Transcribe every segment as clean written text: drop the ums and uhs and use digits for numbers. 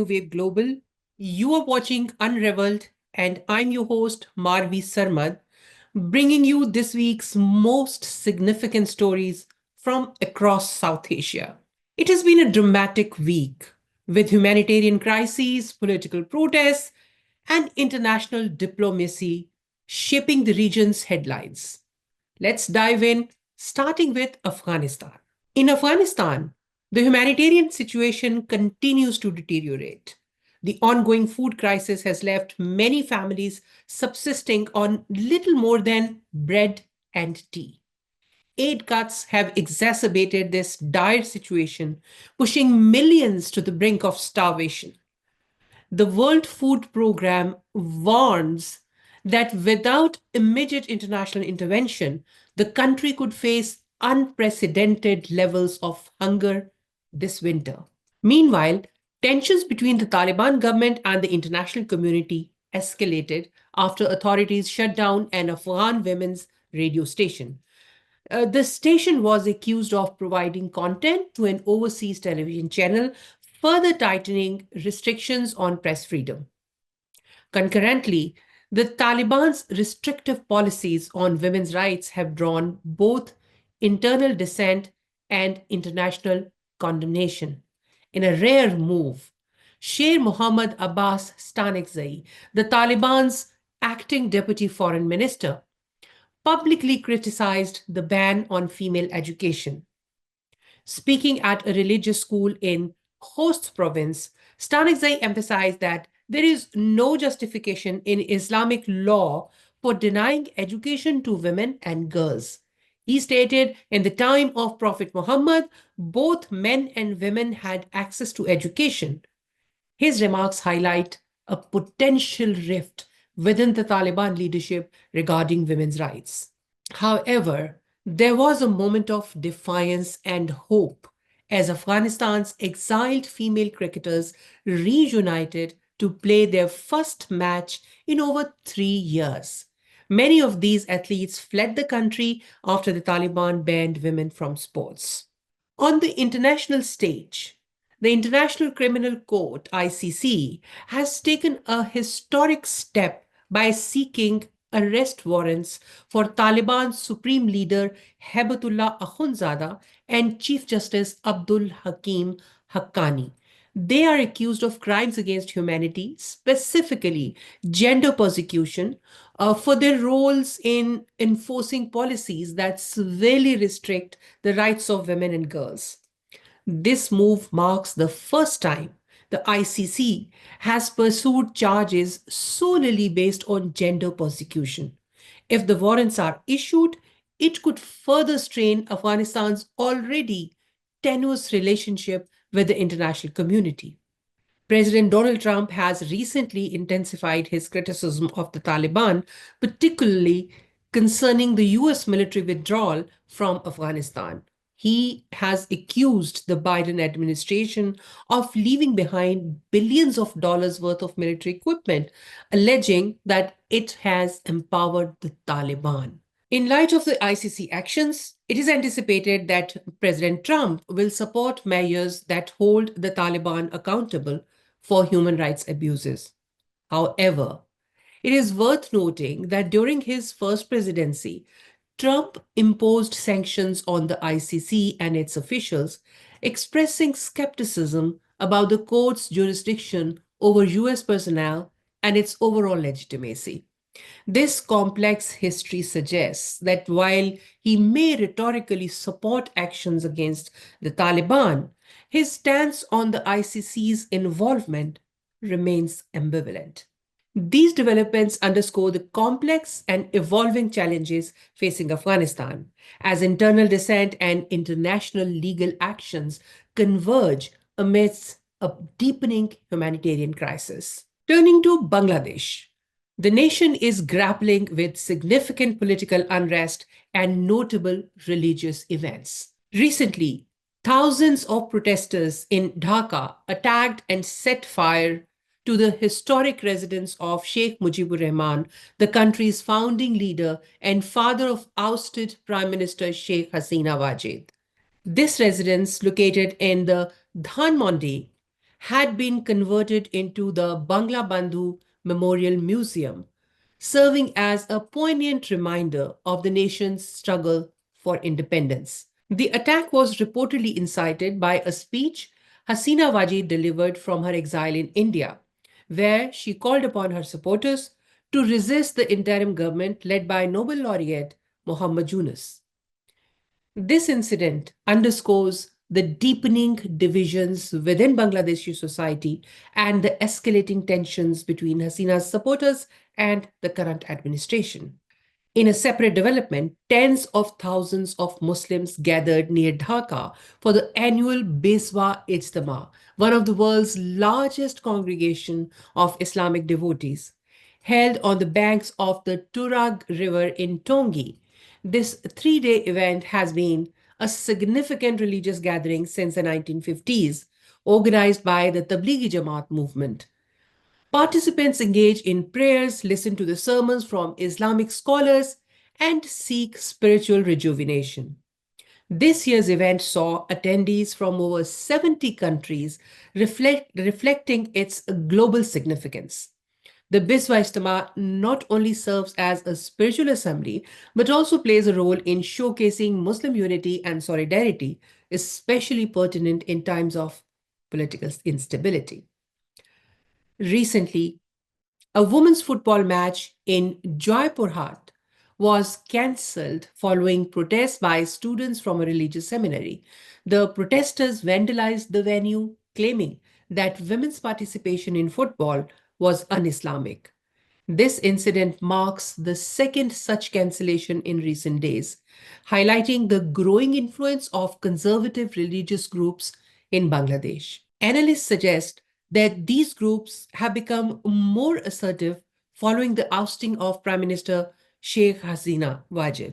New Wave Global. You are watching Unraveled, and I'm your host, Marvi Sarmad, bringing you this week's most significant stories from across South Asia. It has been a dramatic week with humanitarian crises, political protests, and international diplomacy shaping the region's headlines. Let's dive in, starting with Afghanistan. In Afghanistan, the humanitarian situation continues to deteriorate. The ongoing food crisis has left many families subsisting on little more than bread and tea. Aid cuts have exacerbated this dire situation, pushing millions to the brink of starvation. The World Food Programme warns that without immediate international intervention, the country could face unprecedented levels of hunger this winter. Meanwhile, tensions between the Taliban government and the international community escalated after authorities shut down an Afghan women's radio station. The station was accused of providing content to an overseas television channel, further tightening restrictions on press freedom. Concurrently, the Taliban's restrictive policies on women's rights have drawn both internal dissent and international condemnation. In a rare move, Sher Mohammad Abbas Stanekzai, the Taliban's acting deputy foreign minister, publicly criticized the ban on female education. Speaking at a religious school in Host province, Stanekzai emphasized that there is no justification in Islamic law for denying education to women and girls. He stated, in the time of Prophet Muhammad, both men and women had access to education. His remarks highlight a potential rift within the Taliban leadership regarding women's rights. However, there was a moment of defiance and hope as Afghanistan's exiled female cricketers reunited to play their first match in over 3 years. Many of these athletes fled the country after the Taliban banned women from sports. On the international stage, the International Criminal Court, ICC, has taken a historic step by seeking arrest warrants for Taliban Supreme Leader Hebatullah Akhundzada and Chief Justice Abdul Hakim Haqqani. They are accused of crimes against humanity, specifically gender persecution, for their roles in enforcing policies that severely restrict the rights of women and girls. This move marks the first time the ICC has pursued charges solely based on gender persecution. If the warrants are issued, it could further strain Afghanistan's already tenuous relationship with the international community. President Donald Trump has recently intensified his criticism of the Taliban, particularly concerning the US military withdrawal from Afghanistan. He has accused the Biden administration of leaving behind billions of dollars worth of military equipment, alleging that it has empowered the Taliban. In light of the ICC actions, it is anticipated that President Trump will support measures that hold the Taliban accountable for human rights abuses. However, it is worth noting that during his first presidency, Trump imposed sanctions on the ICC and its officials, expressing skepticism about the court's jurisdiction over US personnel and its overall legitimacy. This complex history suggests that while he may rhetorically support actions against the Taliban, his stance on the ICC's involvement remains ambivalent. These developments underscore the complex and evolving challenges facing Afghanistan as internal dissent and international legal actions converge amidst a deepening humanitarian crisis. Turning to Bangladesh, the nation is grappling with significant political unrest and notable religious events. Recently, thousands of protesters in Dhaka attacked and set fire to the historic residence of Sheikh Mujibur Rahman, the country's founding leader and father of ousted Prime Minister Sheikh Hasina Wajid. This residence, located in the Dhanmondi, had been converted into the Bangla Bandhu Memorial Museum, serving as a poignant reminder of the nation's struggle for independence. The attack was reportedly incited by a speech Hasina Wajid delivered from her exile in India, where she called upon her supporters to resist the interim government led by Nobel laureate Muhammad Yunus. This incident underscores the deepening divisions within Bangladeshi society and the escalating tensions between Hasina's supporters and the current administration. In a separate development, tens of thousands of Muslims gathered near Dhaka for the annual Beswa Ijtema, one of the world's largest congregation of Islamic devotees, held on the banks of the Turag River in Tongi. This 3-day event has been a significant religious gathering since the 1950s, organized by the Tablighi Jamaat movement. Participants engage in prayers, listen to the sermons from Islamic scholars, and seek spiritual rejuvenation. This year's event saw attendees from over 70 countries reflecting its global significance. The Biswa Ijtema not only serves as a spiritual assembly, but also plays a role in showcasing Muslim unity and solidarity, especially pertinent in times of political instability. Recently, a women's football match in Jaipurhat was cancelled following protests by students from a religious seminary. The protesters vandalized the venue, claiming that women's participation in football was un Islamic. This incident marks the second such cancellation in recent days, highlighting the growing influence of conservative religious groups in Bangladesh. Analysts suggest that these groups have become more assertive following the ousting of Prime Minister Sheikh Hasina Wajid,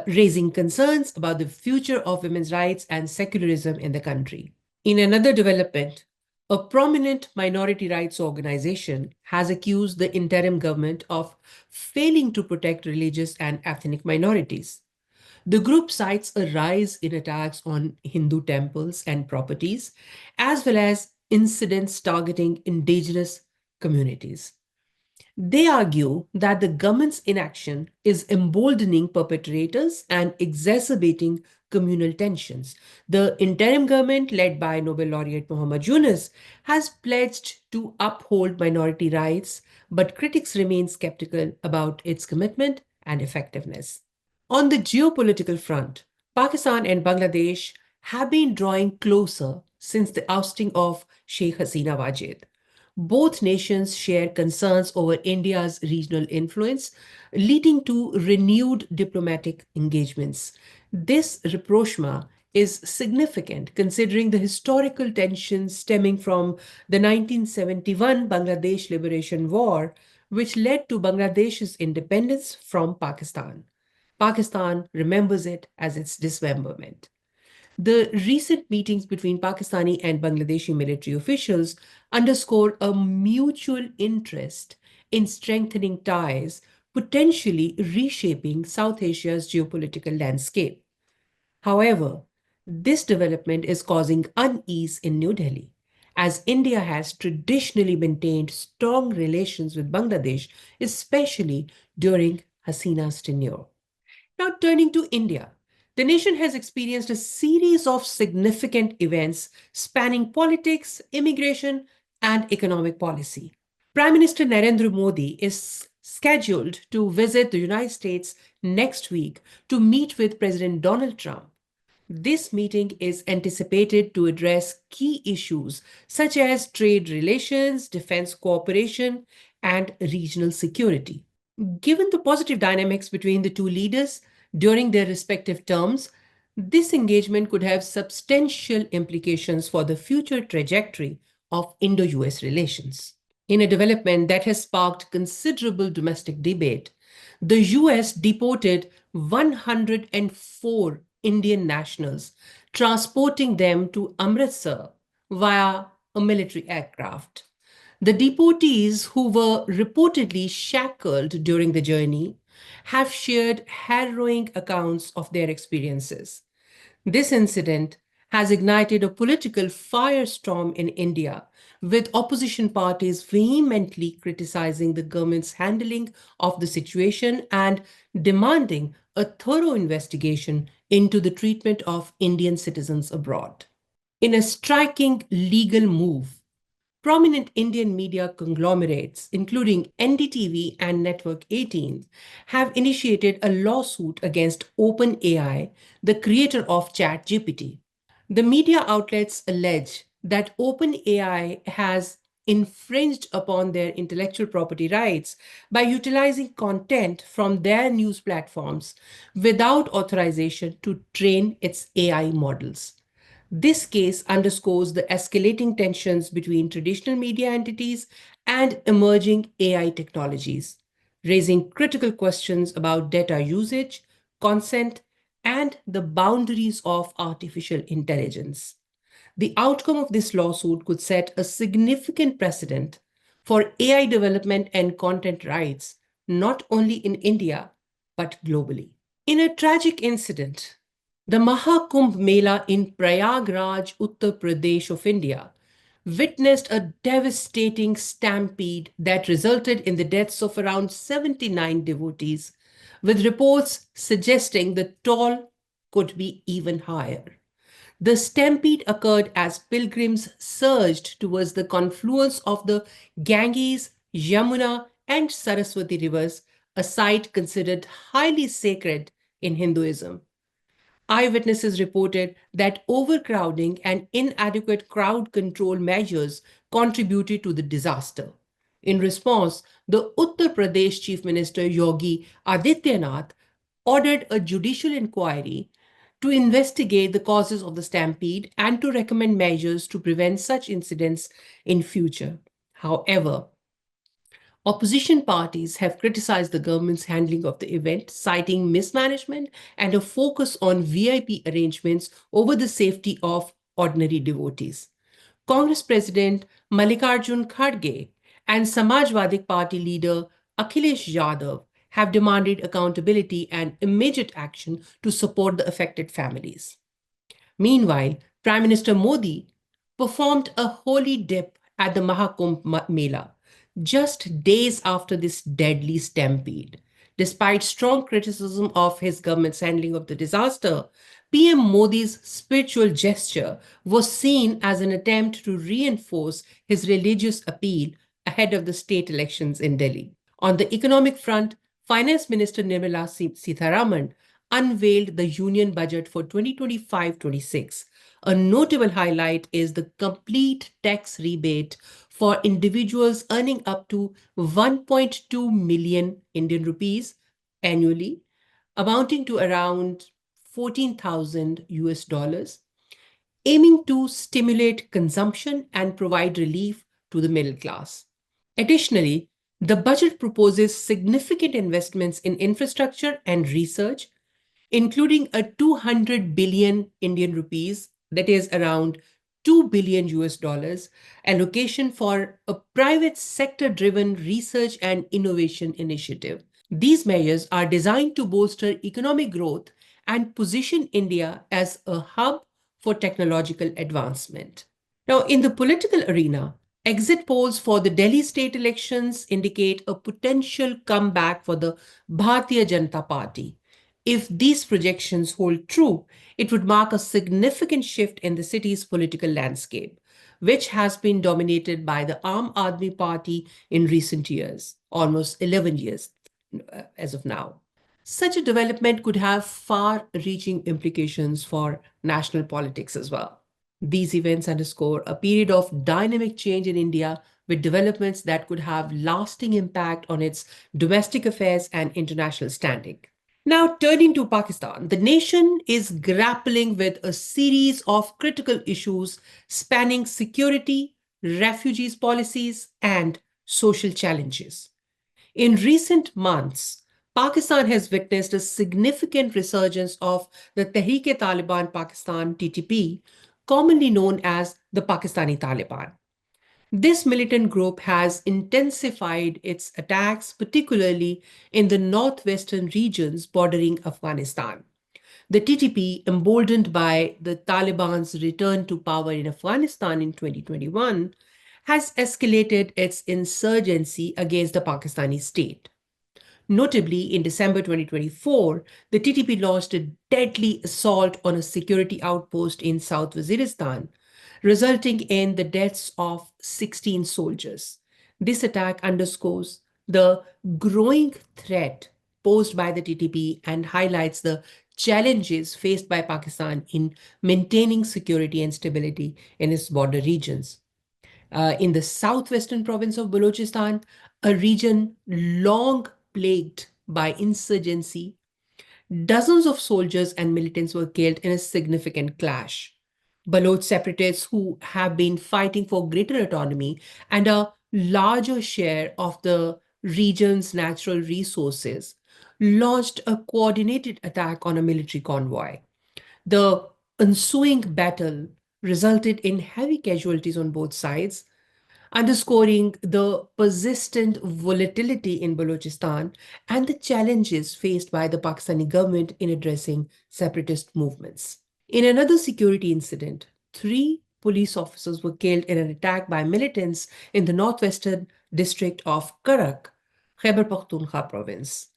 raising concerns about the future of women's rights and secularism in the country. In another development, a prominent minority rights organization has accused the interim government of failing to protect religious and ethnic minorities. The group cites a rise in attacks on Hindu temples and properties, as well as incidents targeting indigenous communities. They argue that the government's inaction is emboldening perpetrators and exacerbating communal tensions. The interim government, led by Nobel laureate Muhammad Yunus, has pledged to uphold minority rights, but critics remain skeptical about its commitment and effectiveness. On the geopolitical front, Pakistan and Bangladesh have been drawing closer since the ousting of Sheikh Hasina Wajid. Both nations share concerns over India's regional influence, leading to renewed diplomatic engagements. This rapprochement is significant considering the historical tensions stemming from the 1971 Bangladesh Liberation War, which led to Bangladesh's independence from Pakistan. Pakistan remembers it as its dismemberment. The recent meetings between Pakistani and Bangladeshi military officials underscore a mutual interest in strengthening ties, potentially reshaping South Asia's geopolitical landscape. However, this development is causing unease in New Delhi, as India has traditionally maintained strong relations with Bangladesh, especially during Hasina's tenure. Now, turning to India, the nation has experienced a series of significant events spanning politics, immigration, and economic policy. Prime Minister Narendra Modi is scheduled to visit the United States next week to meet with President Donald Trump. This meeting is anticipated to address key issues such as trade relations, defense cooperation, and regional security. Given the positive dynamics between the two leaders during their respective terms, this engagement could have substantial implications for the future trajectory of Indo US relations. In a development that has sparked considerable domestic debate, the US deported 104 Indian nationals, transporting them to Amritsar via a military aircraft. The deportees, who were reportedly shackled during the journey, have shared harrowing accounts of their experiences. This incident has ignited a political firestorm in India, with opposition parties vehemently criticizing the government's handling of the situation and demanding a thorough investigation into the treatment of Indian citizens abroad. In a striking legal move, prominent Indian media conglomerates, including NDTV and Network 18, have initiated a lawsuit against OpenAI, the creator of ChatGPT. The media outlets allege that OpenAI has infringed upon their intellectual property rights by utilizing content from their news platforms without authorization to train its AI models. This case underscores the escalating tensions between traditional media entities and emerging AI technologies, raising critical questions about data usage, consent, and the boundaries of artificial intelligence. The outcome of this lawsuit could set a significant precedent for AI development and content rights, not only in India, but globally. In a tragic incident, the Mahakumbh Mela in Prayagraj, Uttar Pradesh of India, witnessed a devastating stampede that resulted in the deaths of around 79 devotees, with reports suggesting the toll could be even higher. The stampede occurred as pilgrims surged towards the confluence of the Ganges, Yamuna, and Saraswati rivers, a site considered highly sacred in Hinduism. Eyewitnesses reported that overcrowding and inadequate crowd control measures contributed to the disaster. In response, the Uttar Pradesh Chief Minister Yogi Adityanath ordered a judicial inquiry to investigate the causes of the stampede and to recommend measures to prevent such incidents in future. However, opposition parties have criticized the government's handling of the event, citing mismanagement and a focus on VIP arrangements over the safety of ordinary devotees. Congress President Mallikarjun Kharge and Samajwadi Party leader Akhilesh Yadav have demanded accountability and immediate action to support the affected families. Meanwhile, Prime Minister Modi performed a holy dip at the Mahakumbh Mela just days after this deadly stampede. Despite strong criticism of his government's handling of the disaster, PM Modi's spiritual gesture was seen as an attempt to reinforce his religious appeal ahead of the state elections in Delhi. On the economic front, Finance Minister Nirmala Sitharaman unveiled the union budget for 2025-26. A notable highlight is the complete tax rebate for individuals earning up to 1.2 million Indian rupees annually, amounting to around 14,000 US dollars, aiming to stimulate consumption and provide relief to the middle class. Additionally, the budget proposes significant investments in infrastructure and research, including a 200 billion Indian rupees, that is around 2 billion US dollars, allocation for a private sector driven research and innovation initiative. These measures are designed to bolster economic growth and position India as a hub for technological advancement. Now, in the political arena, exit polls for the Delhi state elections indicate a potential comeback for the Bharatiya Janata Party. If these projections hold true, it would mark a significant shift in the city's political landscape, which has been dominated by the Aam Aadmi Party in recent years, almost 11 years as of now. Such a development could have far reaching implications for national politics as well. These events underscore a period of dynamic change in India with developments that could have lasting impact on its domestic affairs and international standing. Now, turning to Pakistan, the nation is grappling with a series of critical issues spanning security, refugees policies, and social challenges. In recent months, Pakistan has witnessed a significant resurgence of the Tehreek-e-Taliban Pakistan (TTP), commonly known as the Pakistani Taliban. This militant group has intensified its attacks, particularly in the northwestern regions bordering Afghanistan. The TTP, emboldened by the Taliban's return to power in Afghanistan in 2021, has escalated its insurgency against the Pakistani state. Notably, in December 2024, the TTP launched a deadly assault on a security outpost in South Waziristan, resulting in the deaths of 16 soldiers. This attack underscores the growing threat posed by the TTP and highlights the challenges faced by Pakistan in maintaining security and stability in its border regions. In the southwestern province of Balochistan, a region long plagued by insurgency, dozens of soldiers and militants were killed in a significant clash. Baloch separatists who have been fighting for greater autonomy and a larger share of the region's natural resources launched a coordinated attack on a military convoy. The ensuing battle resulted in heavy casualties on both sides, underscoring the persistent volatility in Balochistan and the challenges faced by the Pakistani government in addressing separatist movements. In another security incident, three police officers were killed in an attack by militants in the northwestern district of Karak, Khyber Pakhtunkhwa province.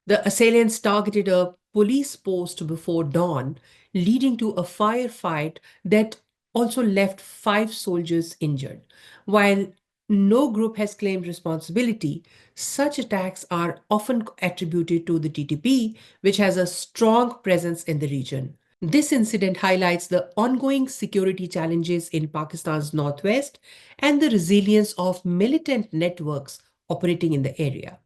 The assailants targeted a police post before dawn, leading to a firefight that also left five soldiers injured. While no group has claimed responsibility, such attacks are often attributed to the TTP, which has a strong presence in the region. This incident highlights the ongoing security challenges in Pakistan's northwest and the resilience of militant networks operating in the area.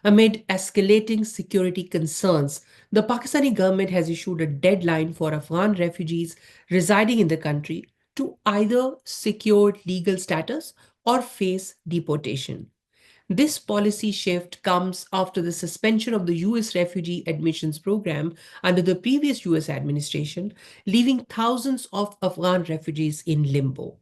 Amid escalating security concerns, the Pakistani government has issued a deadline for Afghan refugees residing in the country to either secure legal status or face deportation. This policy shift comes after the suspension of the US refugee admissions program under the previous US administration, leaving thousands of Afghan refugees in limbo.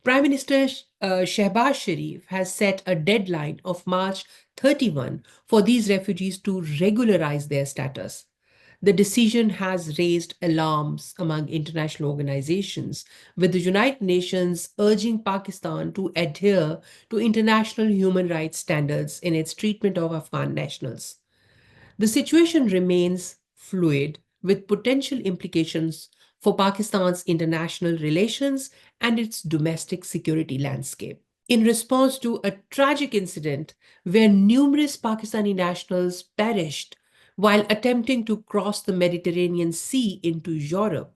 Prime Minister Shehbaz Sharif has set a deadline of March 31 for these refugees to regularize their status. The decision has raised alarms among international organizations, with the United Nations urging Pakistan to adhere to international human rights standards in its treatment of Afghan nationals. The situation remains fluid, with potential implications for Pakistan's international relations and its domestic security landscape. In response to a tragic incident where numerous Pakistani nationals perished while attempting to cross the Mediterranean Sea into Europe,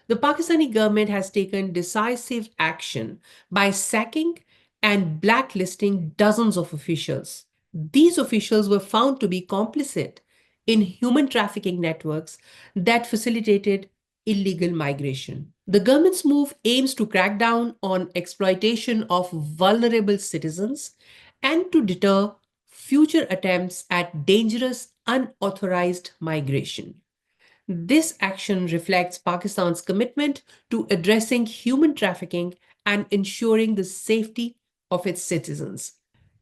the Pakistani government has taken decisive action by sacking and blacklisting dozens of officials. These officials were found to be complicit in human trafficking networks that facilitated illegal migration. The government's move aims to crack down on exploitation of vulnerable citizens and to deter future attempts at dangerous, unauthorized migration. This action reflects Pakistan's commitment to addressing human trafficking and ensuring the safety of its citizens.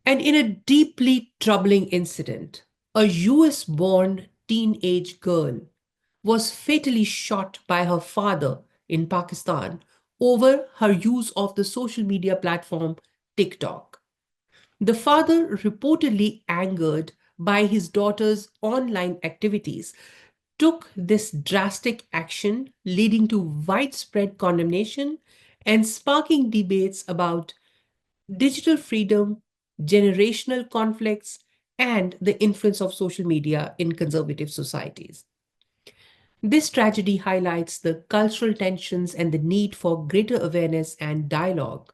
And in a deeply troubling incident, a US born teenage girl was fatally shot by her father in Pakistan over her use of the social media platform TikTok. The father, reportedly angered by his daughter's online activities, took this drastic action, leading to widespread condemnation and sparking debates about digital freedom, generational conflicts, and the influence of social media in conservative societies. This tragedy highlights the cultural tensions and the need for greater awareness and dialogue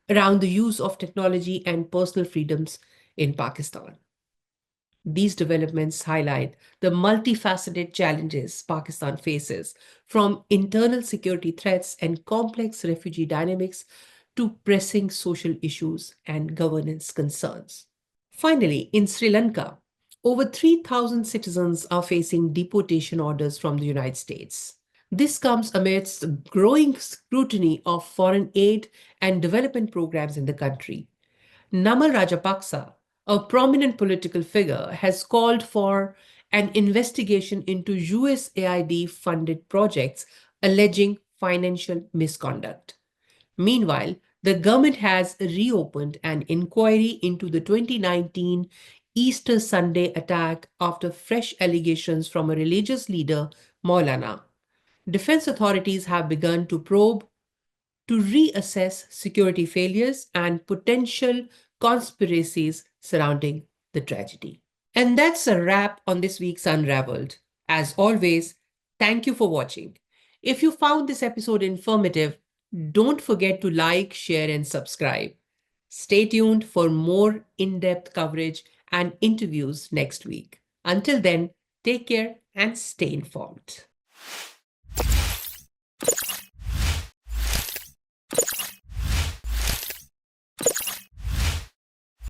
around the use of technology and personal freedoms in Pakistan. These developments highlight the multifaceted challenges Pakistan faces, from internal security threats and complex refugee dynamics to pressing social issues and governance concerns. Finally, in Sri Lanka, over 3,000 citizens are facing deportation orders from the United States. This comes amidst growing scrutiny of foreign aid and development programs in the country. Namal Rajapaksa, a prominent political figure, has called for an investigation into USAID funded projects alleging financial misconduct. Meanwhile, the government has reopened an inquiry into the 2019 Easter Sunday attack after fresh allegations from a religious leader, Maulana. Defense authorities have begun to probe to reassess security failures and potential conspiracies surrounding the tragedy. And that's a wrap on this week's Unraveled. As always, thank you for watching. If you found this episode informative, don't forget to like, share, and subscribe. Stay tuned for more in depth coverage and interviews next week. Until then, take care and stay informed.